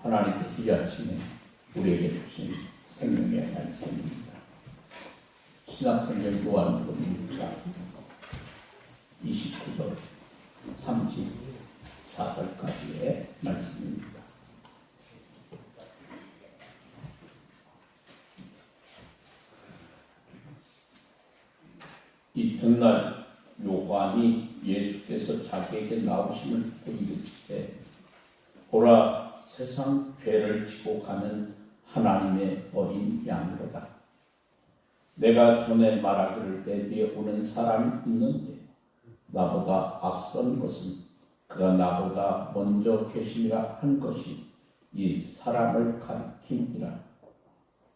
하나님께서 이 아침에 우리에게 주신 생명의 말씀입니다. 신약성경 요한복음 6장 29절 34절까지의 말씀입니다. 이튿날 요한이 예수께서 자기에게 나오심을 보고 이르시되 보라, 세상 죄를 지고 가는 하나님의 어린 양이로다. 내가 전에 말하기를 내 뒤에 오는 사람이 있는데 나보다 앞선 것은 그가 나보다 먼저 계심이라 한 것이 이 사람을 가리킴이라.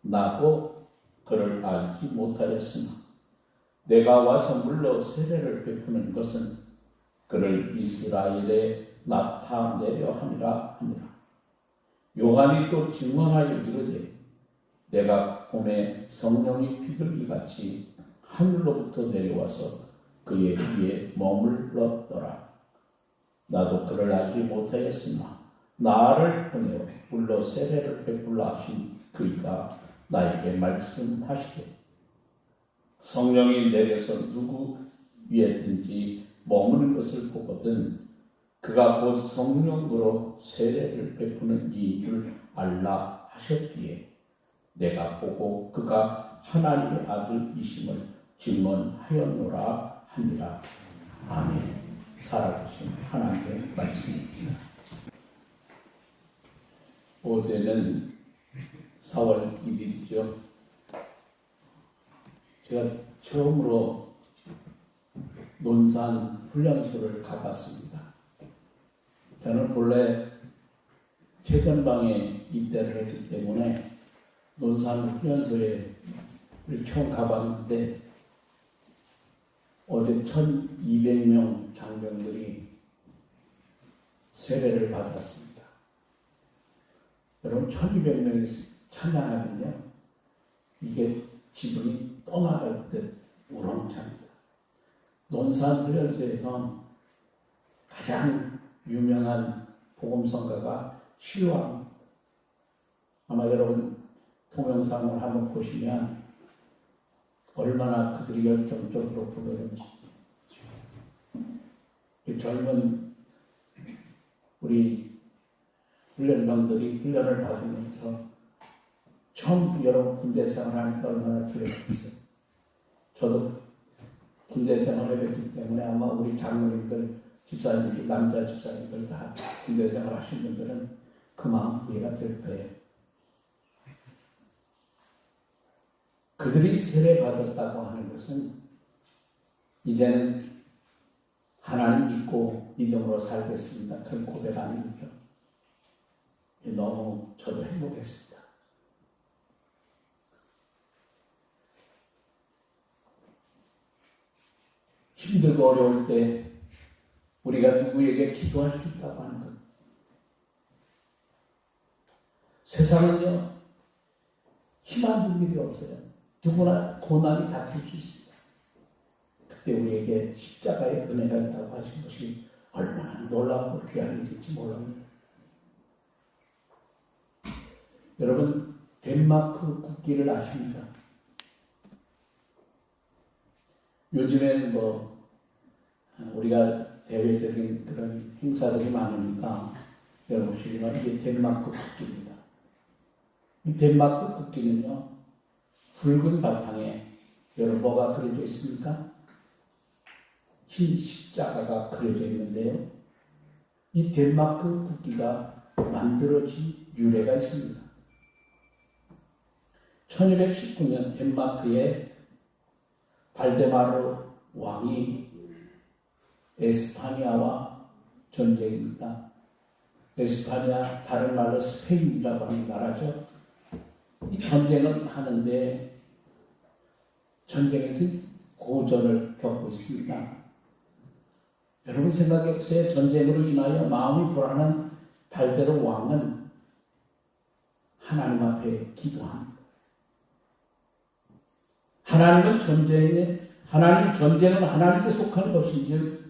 나도 그를 알지 못하였으나 내가 와서 물러 세례를 베푸는 것은 그를 이스라엘에 나타내려 함이라 하니라. 요한이 또 증언하여 이르되 내가 봄에 성령이 비둘기같이 하늘로부터 내려와서 그의 위에 머물렀더라. 나도 그를 알지 못하였으나 나를 보내어 물러 세례를 베풀라 하신 그이가 나에게 말씀하시되 성령이 내려서 누구 위에든지 머무는 것을 보거든 그가 곧 성령으로 세례를 베푸는 이인 줄 알라 하셨기에 내가 보고 그가 하나님의 아들이심을 증언하였노라 하니라. 아멘. 살아계신 하나님의 말씀입니다. 어제는 4월 1일이죠. 제가 처음으로 논산 훈련소를 가봤습니다. 저는 본래 최전방에 입대를 했기 때문에 논산 훈련소에 처음 가봤는데 어제 1200명 장병들이 세례를 받았습니다. 여러분 1200명이 찬양하면요 이게 지붕이 떠나갈 듯 우렁찹니다. 논산 훈련소에서 가장 유명한 복음성가가 실왕. 아마 여러분 동영상을 한번 보시면 얼마나 그들이 열정적으로 부르는지. 젊은 우리 훈련병들이 훈련을 받으면서 처음 여러분 군대 생활하니까 얼마나 두렵겠어요. 저도 군대 생활을 했기 때문에 아마 우리 장로님들, 집사님들, 남자 집사님들 다 군대 생활 하신 분들은 그 마음 이해가 될 거예요. 그들이 세례 받았다고 하는 것은 이제는 하나님 믿고 믿음으로 살겠습니다. 그런 고백 아닙니까? 너무 저도 행복했습니다. 힘들고 어려울 때 우리가 누구에게 기도할 수 있다고 하는 것. 세상은요, 힘 안 든 일이 없어요. 누구나 고난이 닥칠 수 있습니다. 그때 우리에게 십자가의 은혜가 있다고 하신 것이 얼마나 놀랍고 귀한 일인지 몰랍니다. 여러분, 덴마크 국기를 아십니까? 요즘엔 우리가 대외적인 그런 행사들이 많으니까 여러분 보시지만 이게 덴마크 국기입니다. 이 덴마크 국기는요, 붉은 바탕에 여러분 뭐가 그려져 있습니까? 흰 십자가가 그려져 있는데요. 이 덴마크 국기가 만들어진 유래가 있습니다. 1219년 덴마크의 발데마르 왕이 에스파니아와 전쟁입니다. 에스파니아, 다른 말로 스페인이라고 하는 나라죠. 이 전쟁을 하는데 전쟁에서 고전을 겪고 있습니다. 여러분 생각해보세요. 전쟁으로 인하여 마음이 불안한 발데르 왕은 하나님 앞에 기도합니다. 하나님 전쟁은 하나님께 속한 것인지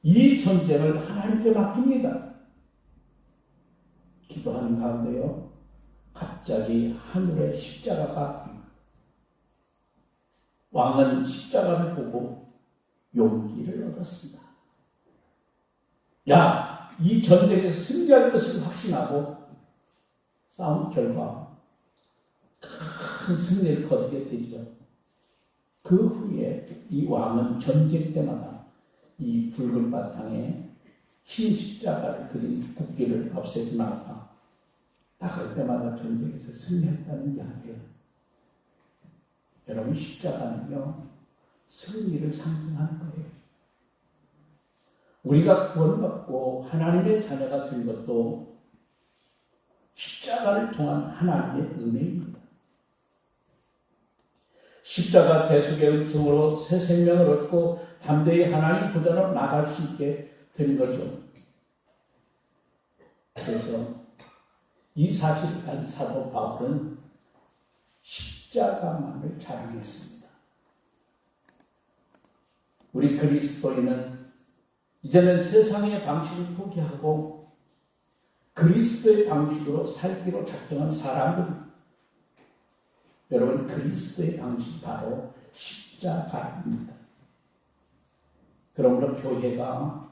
이 전쟁을 하나님께 맡깁니다. 기도하는 가운데요, 갑자기 하늘에 십자가가 보입니다. 왕은 십자가를 보고 용기를 얻었습니다. 야, 이 전쟁에서 승리할 것을 확신하고 싸움 결과 큰 승리를 거두게 되죠. 그 후에 이 왕은 전쟁 때마다 이 붉은 바탕에 흰 십자가를 그린 국기를 앞세고 나갈 때마다 전쟁에서 승리했다는 이야기예요. 여러분, 십자가는요, 승리를 상징하는 거예요. 우리가 구원받고 하나님의 자녀가 된 것도 십자가를 통한 하나님의 은혜입니다. 십자가 대속의 은총으로 새 생명을 얻고 담대히 하나님 보좌로 나갈 수 있게 된 거죠. 그래서 이 사실을 간 사도 바울은 십자가만을 자랑했습니다. 우리 그리스도인은 이제는 세상의 방식을 포기하고 그리스도의 방식으로 살기로 작정한 사람들, 여러분, 그리스도의 방식 바로 십자가입니다. 그러므로 교회가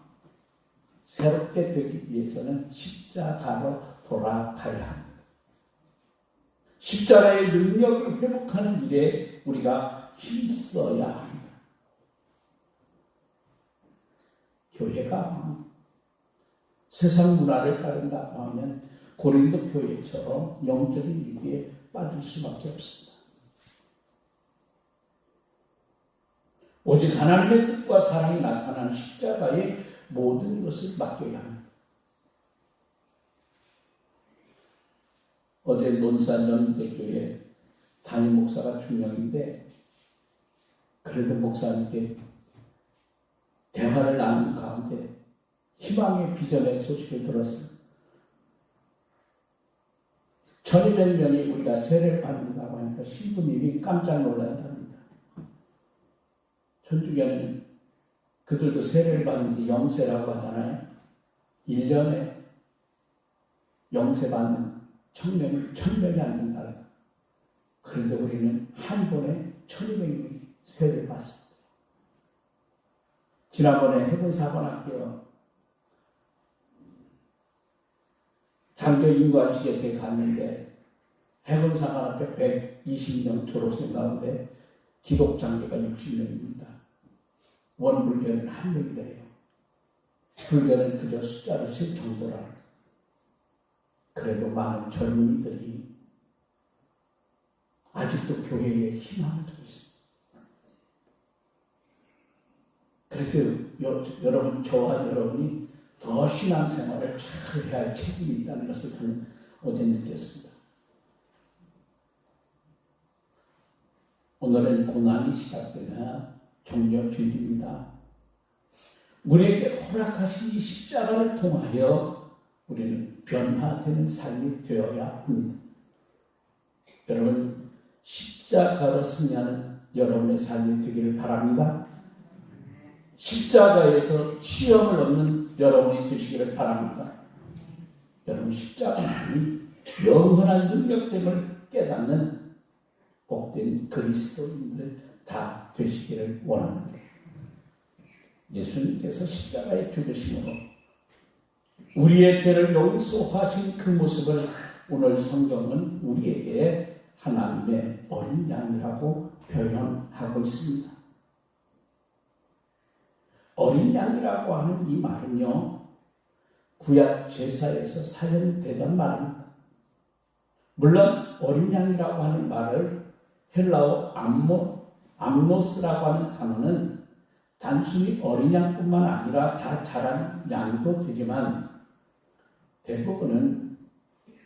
새롭게 되기 위해서는 십자가로 돌아가야 합니다. 십자가의 능력을 회복하는 일에 우리가 힘써야 합니다. 교회가 세상 문화를 따른다고 하면 고린도 교회처럼 영적인 위기에 빠질 수밖에 없습니다. 오직 하나님의 뜻과 사랑이 나타난 십자가의 모든 것을 맡겨야 합니다. 어제 논산 연대교회 담임 목사가 중명인데, 그래도 목사님께 대화를 나누는 가운데 희망의 비전의 소식을 들었습니다. 1200명이 우리가 세례를 받는다고 하니까 신부님이 깜짝 놀란답니다. 천주교는 그들도 세례를 받는데 영세라고 하잖아요. 1년에 영세 받는 1000명이 안 된다. 그런데 우리는 한 번에 1200명이 세례를 받습니다. 지난번에 해군사관학교 장교 인구안식에 제가 갔는데 해군사관학교 120명 졸업생 가운데 기독장교가 60명입니다. 원불교는 1명이래요. 불교는 그저 숫자를 쓸 정도라. 그래도 많은 젊은이들이 아직도 교회에 희망을 두고 있습니다. 그래서 여러분, 저와 여러분이 더 신앙생활을 잘 해야 할 책임이 있다는 것을 저는 어제 느꼈습니다. 오늘은 고난이 시작되나 종려 주일입니다. 우리에게 허락하신 이 십자가를 통하여 우리는 변화되는 삶이 되어야 합니다. 여러분, 십자가로 승리하는 여러분의 삶이 되기를 바랍니다. 십자가에서 시험을 얻는 여러분이 되시기를 바랍니다. 여러분, 십자가만이 영원한 능력됨을 깨닫는 복된 그리스도인들 다 되시기를 원합니다. 예수님께서 십자가에 죽으심으로 우리의 죄를 용서하신 그 모습을 오늘 성경은 우리에게 하나님의 어린 양이라고 표현하고 있습니다. 어린 양이라고 하는 이 말은요, 구약 제사에서 사용되던 말입니다. 물론 어린 양이라고 하는 말을 헬라어 암노스라고 하는 단어는 단순히 어린 양뿐만 아니라 다 자란 양도 되지만 대부분은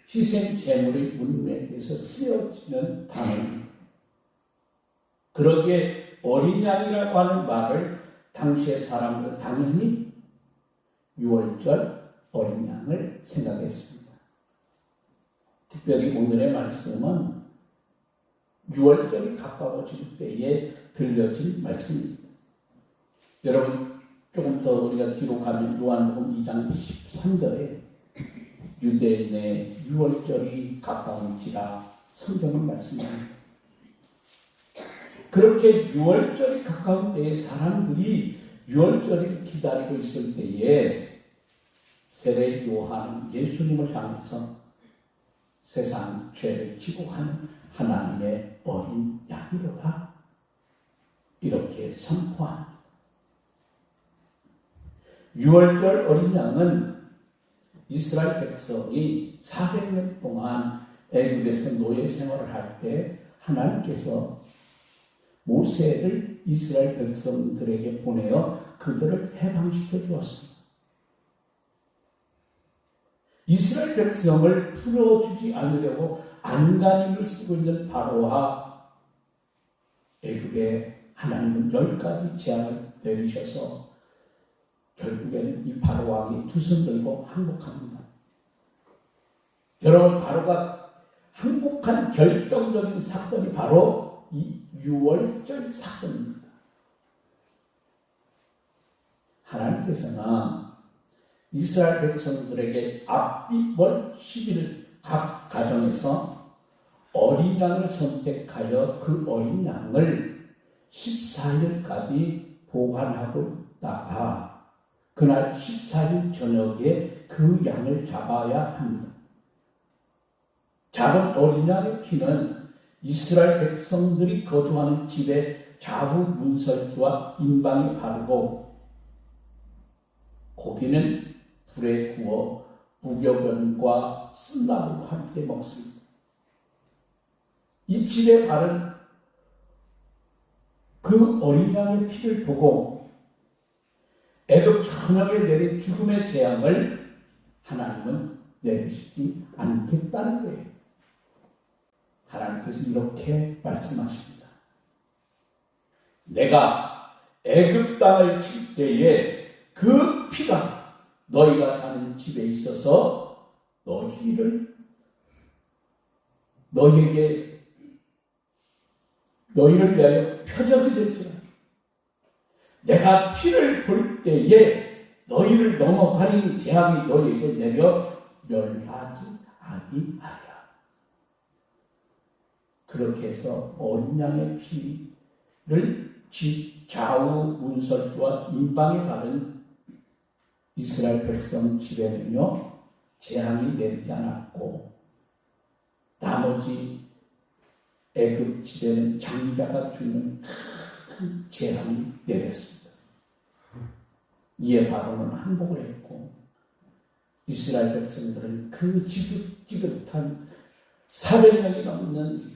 희생 제물의 문맥에서 쓰여지는 단어입니다. 그러기에 어린 양이라고 하는 말을 당시의 사람들은 당연히 유월절 어린 양을 생각했습니다. 특별히 오늘의 말씀은 유월절이 가까워질 때에 들려진 말씀입니다. 여러분, 조금 더 우리가 뒤로 가면 요한복음 2장 13절에 유대인의 유월절이 가까운지라 성경은 말씀합니다. 그렇게 유월절이 가까운 때에 사람들이 유월절을 기다리고 있을 때에 세례 요한은 예수님을 향해서 세상 죄를 지고 가는 하나님의 어린 양이로다 이렇게 선포합니다. 유월절 어린 양은 이스라엘 백성이 400년 동안 애굽에서 노예 생활을 할 때 하나님께서 모세를 이스라엘 백성들에게 보내어 그들을 해방시켜 주었습니다. 이스라엘 백성을 풀어주지 않으려고 안간힘을 쓰고 있는 바로와 애굽에 하나님은 10가지 재앙을 내리셔서 결국에는 이 바로 왕이 두 손 들고 항복합니다. 여러분, 바로가 항복한 결정적인 사건이 바로 이 유월절 사건입니다. 하나님께서는 이스라엘 백성들에게 앞뒤월 10일 각 가정에서 어린 양을 선택하여 그 어린 양을 14일까지 보관하고 있다가 그날 14일 저녁에 그 양을 잡아야 합니다. 잡은 어린 양의 피는 이스라엘 백성들이 거주하는 집의 좌우 문설주와 인방에 바르고 고기는 불에 구워 무교변과 쓴나물과 함께 먹습니다. 이 집에 바른 그 어린 양의 피를 보고 애굽 전역에 내린 죽음의 재앙을 하나님은 내리시지 않겠다는 거예요. 하나님께서 이렇게 말씀하십니다. 내가 애굽 땅을 칠 때에 그 피가 너희가 사는 집에 있어서 너희를 너희를 위하여 표적이 될지라. 내가 피를 볼 때에 너희를 넘어가는 재앙이 너희에게 내려 멸하지 아니하리라. 그렇게 해서 어린 양의 피를 집 좌우 문설주와 인방에 바른 이스라엘 백성 집에는요 재앙이 내리지 않았고 나머지 애굽 집에는 장자가 죽는 큰 재앙이 내렸습니다. 이에 바로는 항복을 했고 이스라엘 백성들은 그 지긋지긋한 400년이 넘는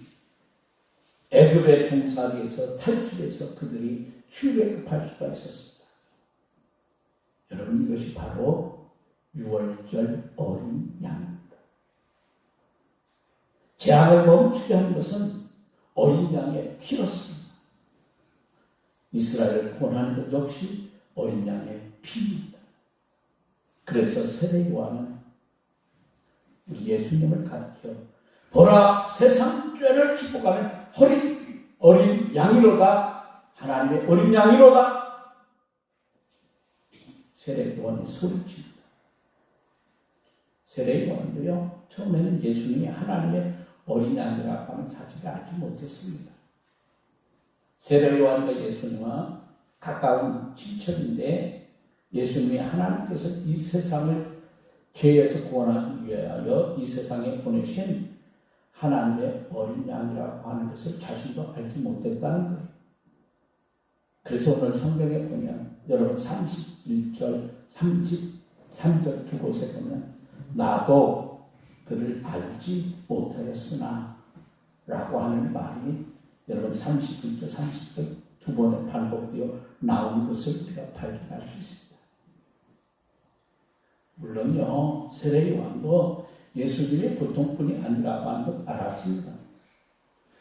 애굽의 종살이에서 탈출해서 그들이 출애굽할 수가 있었습니다. 여러분, 이것이 바로 유월절 어린 양입니다. 재앙을 멈추게 한 것은 어린 양의 피였습니다. 이스라엘을 구원하는 것 역시 어린 양의 피입니다. 그래서 세례 요한은 우리 예수님을 가리켜 보라, 세상 죄를 지고 가는 어린 양이로다, 하나님의 어린 양이로다. 세례 요한이 소리칩니다. 세례 요한도요 처음에는 예수님이 하나님의 어린 양이라고 하는 사실을 알지 못했습니다. 세례 요한과 예수님과 가까운 친척인데 예수님이 하나님께서 이 세상을 죄에서 구원하기 위하여 이 세상에 보내신 하나님의 어린 양이라고 하는 것을 자신도 알지 못했다는 거예요. 그래서 오늘 성경에 보면 여러분 31절, 33절 두 곳에 보면 나도 그를 알지 못하였으나 라고 하는 말이 여러분 31절, 30절 두 번에 반복되어 나온 것을 우리가 발견할 수 있습니다. 물론요 세례 요한도 예수님의 보통뿐이 아니라고 하는 것 알았습니다.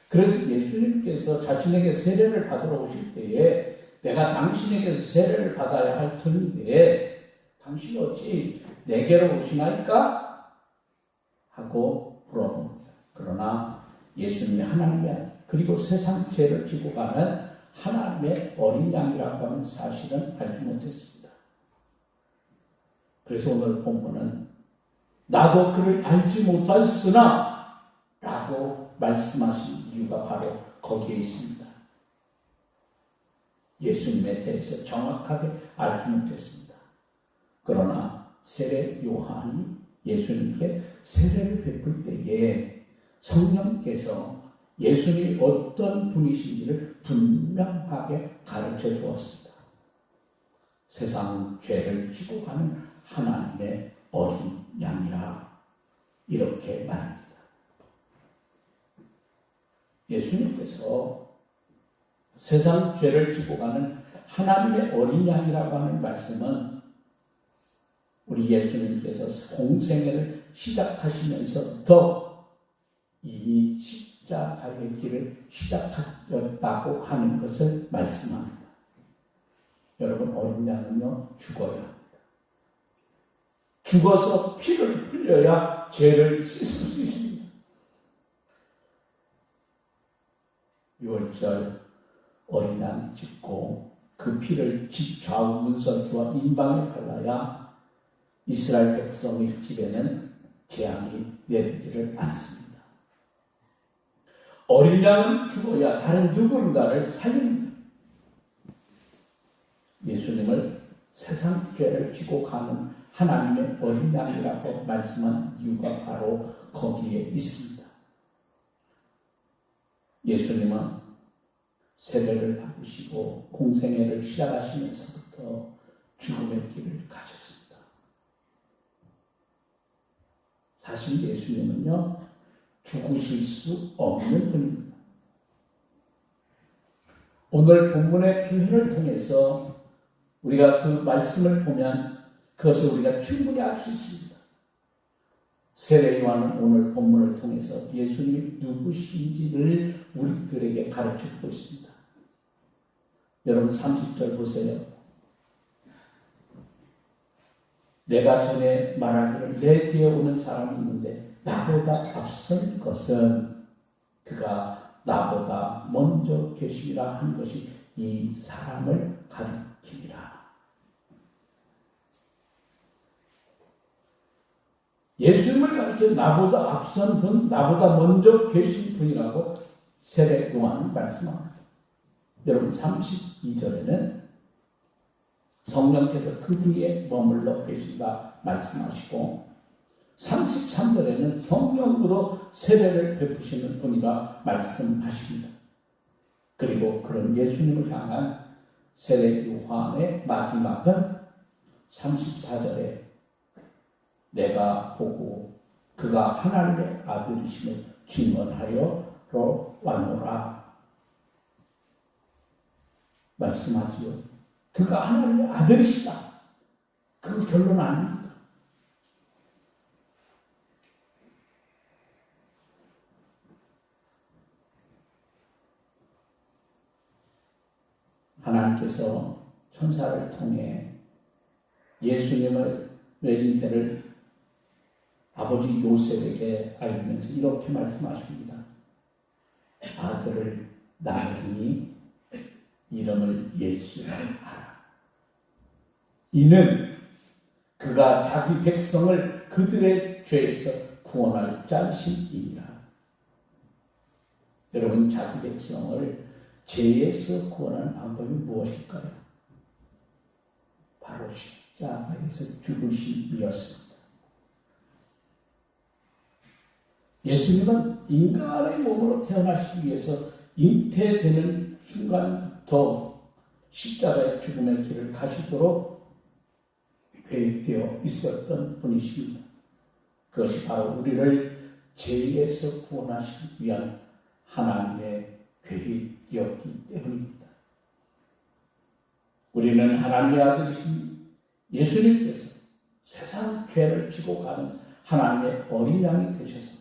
그래서 예수님께서 자신에게 세례를 받으러 오실 때에 내가 당신에게서 세례를 받아야 할 터인데 당신이 어찌 내게로 오시나이까? 하고 물어봅니다. 그러나 예수님이 하나님의 아들 그리고 세상 죄를 지고 가는 하나님의 어린 양이라고 하는 사실은 알지 못했습니다. 그래서 오늘 본문은 나도 그를 알지 못하였으나 라고 말씀하신 이유가 바로 거기에 있습니다. 예수님에 대해서 정확하게 알지 못했습니다. 그러나 세례 요한이 예수님께 세례를 베풀 때에 성령께서 예수님이 어떤 분이신지를 분명하게 가르쳐 주었습니다. 세상 죄를 지고 가는 하나님의 어린 양이라 이렇게 말합니다. 예수님께서 세상 죄를 지고 가는 하나님의 어린 양이라고 하는 말씀은 우리 예수님께서 공생애를 시작하시면서부터 이미 십자가의 길을 시작하였다고 하는 것을 말씀합니다. 여러분, 어린 양은요, 죽어야 합니다. 죽어서 피를 흘려야 죄를 씻을 수 있습니다. 6월절 어린 양 짚고 그 피를 집 좌우 문설주와 인방에 발라야 이스라엘 백성의 집에는 재앙이 내리지를 않습니다. 어린 양은 죽어야 다른 누군가를 살립니다. 예수님을 세상 죄를 지고 가는 하나님의 어린 양이라고 말씀한 이유가 바로 거기에 있습니다. 예수님은 세례를 받으시고 공생애를 시작하시면서부터 죽음의 길을 가셨습니다. 사실 예수님은요, 죽으실 수 없는 분입니다. 오늘 본문의 표현을 통해서 우리가 그 말씀을 보면 그것을 우리가 충분히 알 수 있습니다. 세례 요한은 오늘 본문을 통해서 예수님이 누구신지를 우리들에게 가르쳐주고 있습니다. 여러분 30절 보세요. 내가 전에 말하기를 내 뒤에 오는 사람이 있는데 나보다 앞선 것은 그가 나보다 먼저 계시리라 한 것이 이 사람을 가리키리라. 예수님을 가리켜 나보다 앞선 분, 나보다 먼저 계신 분이라고 세례 요한은 말씀합니다. 여러분 32절에는 성령께서 그 위에 머물러 계신다 말씀하시고 33절에는 성령으로 세례를 베푸시는 분이라 말씀하십니다. 그리고 그런 예수님을 향한 세례 요한의 마지막은 34절에 내가 보고 그가 하나님의 아들이심을 증언하여로 와노라 말씀하지요. 그가 하나님의 아들이시다. 그 결론 아닙니까? 하나님께서 천사를 통해 예수님의 잉태를 아버지 요셉에게 알리면서 이렇게 말씀하십니다. 아들을 낳으니 이름을 예수라 하라. 이는 그가 자기 백성을 그들의 죄에서 구원할 자신이니라. 여러분, 자기 백성을 죄에서 구원하는 방법이 무엇일까요? 바로 십자가에서 죽으심이었습니다. 예수님은 인간의 몸으로 태어나시기 위해서 잉태되는 순간부터 십자가의 죽음의 길을 가시도록 계획되어 있었던 분이십니다. 그것이 바로 우리를 죄에서 구원하시기 위한 하나님의 계획이었기 때문입니다. 우리는 하나님의 아들이신 예수님께서 세상 죄를 지고 가는 하나님의 어린 양이 되셔서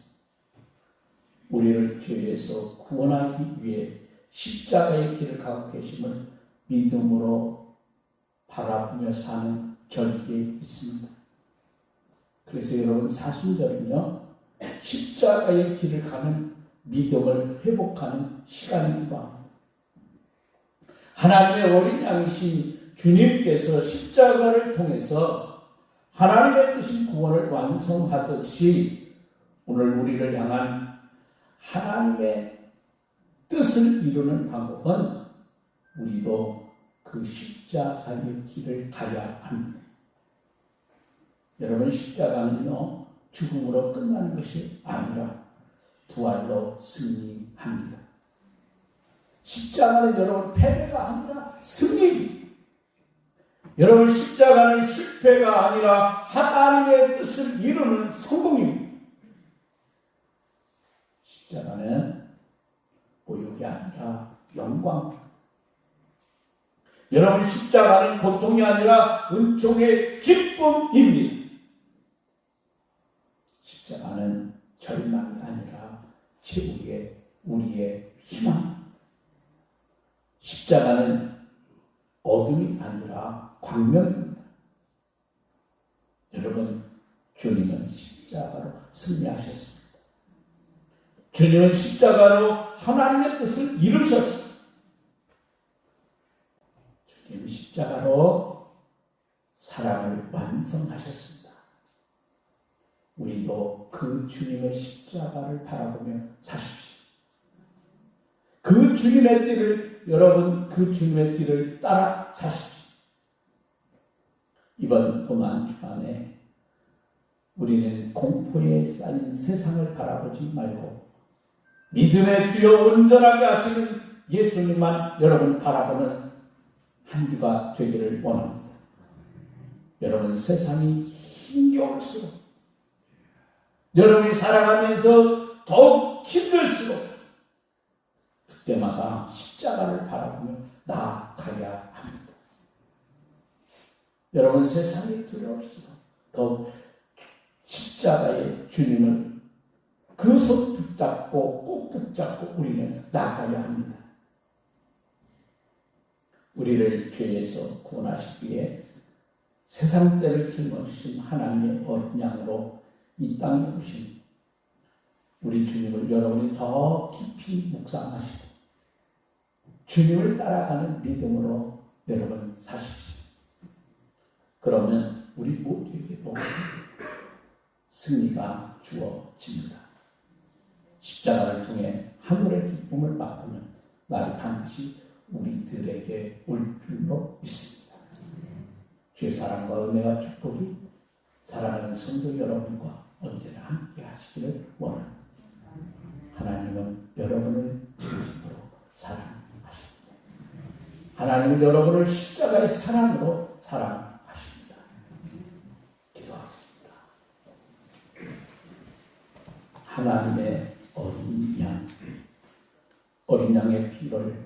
우리를 죄에서 구원하기 위해 십자가의 길을 가고 계심을 믿음으로 바라보며 사는 절기에 있습니다. 그래서 여러분 사순절은요, 십자가의 길을 가는 믿음을 회복하는 시간이기도 합니다. 하나님의 어린 양이신 주님께서 십자가를 통해서 하나님의 뜻인 구원을 완성하듯이 오늘 우리를 향한 하나님의 뜻을 이루는 방법은 우리도 그 십자가의 길을 가야 합니다. 여러분, 십자가는요, 죽음으로 끝나는 것이 아니라 부활로 승리합니다. 십자가는 여러분 패배가 아니라 승리. 여러분, 십자가는 실패가 아니라 하나님의 뜻을 이루는 성공입니다. 십자가는 모욕이 아니라 영광. 여러분, 십자가는 고통이 아니라 은총의 기쁨입니다. 십자가는 절망이 아니라 최후의 우리의 희망. 십자가는 어둠이 아니라 광명입니다. 여러분, 주님은 십자가로 승리하셨습니다. 주님은 십자가로 하나님의 뜻을 이루셨습니다. 주님은 십자가로 사랑을 완성하셨습니다. 우리도 그 주님의 십자가를 바라보며 사십시오. 그 주님의 길을, 여러분, 그 주님의 길을 따라 사십시오. 이번 고난 주간에 우리는 공포에 쌓인 세상을 바라보지 말고 믿음의 주여 온전하게 하시는 예수님만 여러분 바라보는 한 주가 되기를 원합니다. 여러분, 세상이 힘겨울수록, 여러분이 살아가면서 더욱 힘들수록 그때마다 십자가를 바라보며 나아가야 합니다. 여러분, 세상이 두려울수록 더욱 십자가의 주님을 그 손 붙잡고 꼭 붙잡고 우리는 나아가야 합니다. 우리를 죄에서 구원하시기 위해 세상 때를 짊어지신 하나님의 어린 양으로 이 땅에 오신 우리 주님을 여러분이 더 깊이 묵상하시고 주님을 따라가는 믿음으로 여러분 사십시오. 그러면 우리 모두에게도 승리가 주어집니다. 십자가를 통해 하늘의 기쁨을 맛보는 날이 반드시 우리들에게 올 줄로 믿습니다. 주의 사랑과 은혜와 축복이 사랑하는 성도 여러분과 언제나 함께 하시기를 원합니다. 하나님은 여러분을 진심으로 사랑하십니다. 하나님은 여러분을 십자가의 사랑으로 사랑하십니다. 기도하겠습니다. 하나님의 어린 양의 피를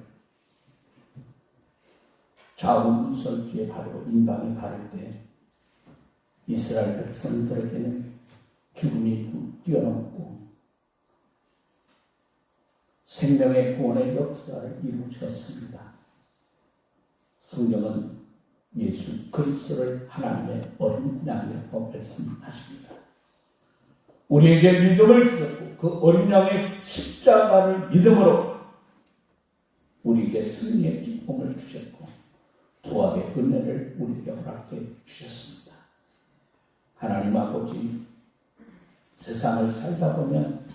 좌우 문설주에 바르고 인방에 바를 때 이스라엘 백성들에게는 죽음이 뛰어넘고 생명의 구원의 역사를 이루셨습니다. 성경은 예수 그리스도를 하나님의 어린 양이라고 말씀하십니다. 우리에게 믿음을 주셨고 그 어린 양의 십자가를 믿음으로 우리에게 승리의 기쁨을 주셨고 부활의 은혜를 우리에게 허락해 주셨습니다. 하나님 아버지, 세상을 살다 보면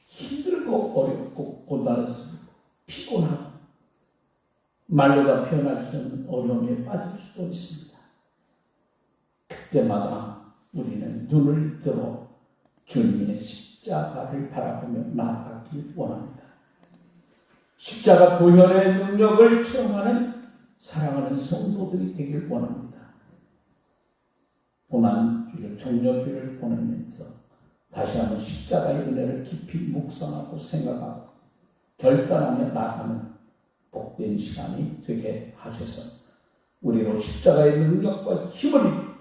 힘들고 어렵고 고단해서 피곤하고 말로가 표현할 수 없는 어려움에 빠질 수도 있습니다. 그때마다 우리는 눈을 들어 주님의 십자가를 바라보며 나아가길 원합니다. 십자가 보혈의 능력을 체험하는 사랑하는 성도들이 되길 원합니다. 고난주일, 정료주일을 보내면서 다시 한번 십자가의 은혜를 깊이 묵상하고 생각하고 결단하며 나아가는 복된 시간이 되게 하셔서 우리로 십자가의 능력과 힘을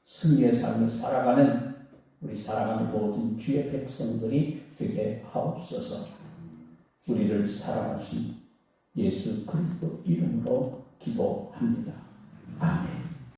승리의 삶을 살아가는 우리 사랑하는 모든 주의 백성들이 되게 하옵소서. 우리를 사랑하신 예수 그리스도 이름으로 기도합니다. 아멘.